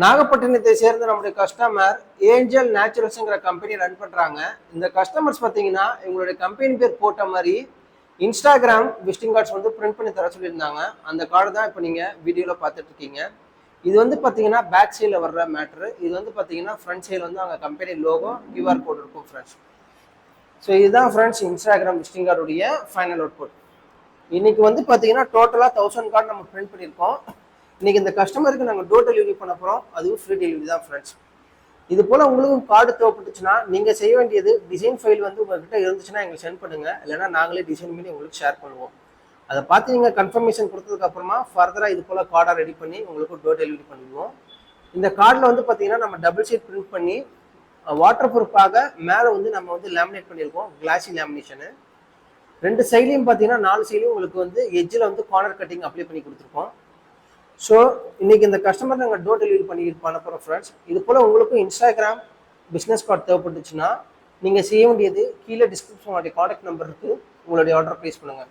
நாகப்பட்டினத்தை சேர்ந்த நம்முடைய customer angel நேச்சுரல்ஸுங்கிற company run பண்ணுறாங்க. இந்த கஸ்டமர்ஸ் பார்த்தீங்கன்னா எங்களுடைய கம்பெனி பேர் போட்ட மாதிரி இன்ஸ்டாகிராம் விசிட்டிங் கார்ட்ஸ் வந்து பிரிண்ட் பண்ணி தர சொல்லியிருந்தாங்க. அந்த கார்டு தான் இப்போ நீங்கள் வீடியோவில் பார்த்துட்டு இருக்கீங்க. இது வந்து பார்த்தீங்கன்னா பேக் சைடில் வர்ற மேட்ரு. இது வந்து பார்த்தீங்கன்னா ஃப்ரண்ட் சைடில் வந்து அவங்க கம்பெனி லோகோ கியூஆர் கோட் இருக்கும் ஃப்ரெண்ட்ஸ். ஸோ இதுதான் ஃப்ரெண்ட்ஸ் இன்ஸ்டாகிராம் விசிட்டிங் கார்டுடைய ஃபைனல் அவுட்புட். இன்னைக்கு வந்து பார்த்தீங்கன்னா டோட்டலாக 1000 கார்டு நம்ம பிரிண்ட் பண்ணியிருக்கோம். இன்னைக்கு இந்த கஸ்டமருக்கு நாங்கள் டோர் டெலிவரி பண்ண போகிறோம். அதுவும் ஃப்ரீ டெலிவரி தான் ஃப்ரெண்ட்ஸ். இது போல் உங்களுக்கும் கார்டு தேவைப்பட்டுச்சுன்னா நீங்கள் செய்ய வேண்டியது டிசைன் ஃபைல் வந்து உங்கள்கிட்ட இருந்துச்சுன்னா எங்களுக்கு சென்ட் பண்ணுங்கள். இல்லைனா நாங்களே டிசைன் பண்ணி உங்களுக்கு ஷேர் பண்ணுவோம். அதை பார்த்து நீங்கள் கன்ஃபர்மேஷன் கொடுத்ததுக்கப்புறமா ஃபர்தராக இது போல் கார்டாக ரெடி பண்ணி உங்களுக்கு டோர் டெலிவரி பண்ணிடுவோம். இந்த கார்டில் வந்து பார்த்தீங்கன்னா நம்ம டபுள் ஷீட் பிரிண்ட் பண்ணி வாட்டர் ப்ரூஃபாக மேலே வந்து நம்ம வந்து லேமினேட் பண்ணியிருக்கோம். கிளாசி லேமினேஷனு. 2 சைட்லையும் பார்த்தீங்கன்னா 4 சைட்லையும் உங்களுக்கு வந்து எட்ஜில் வந்து கார்னர் கட்டிங் அப்ளை பண்ணி கொடுத்துருக்கோம். ஸோ இன்னைக்கு இந்த கஸ்டமர் நாங்கள் டோர் டெலிவரி பண்ண போகிறோம் ஃப்ரெண்ட்ஸ். இது போல் உங்களுக்கும் இன்ஸ்டாகிராம் பிஸ்னஸ் கார்டு தேவைப்பட்டுச்சுன்னா நீங்கள் செய்ய வேண்டியது கீழே டிஸ்கிரிப்ஷனுடைய காண்டாக்ட் நம்பர் இருக்குது. உங்களுடைய ஆர்டர் ப்ளேஸ் பண்ணுங்கள்.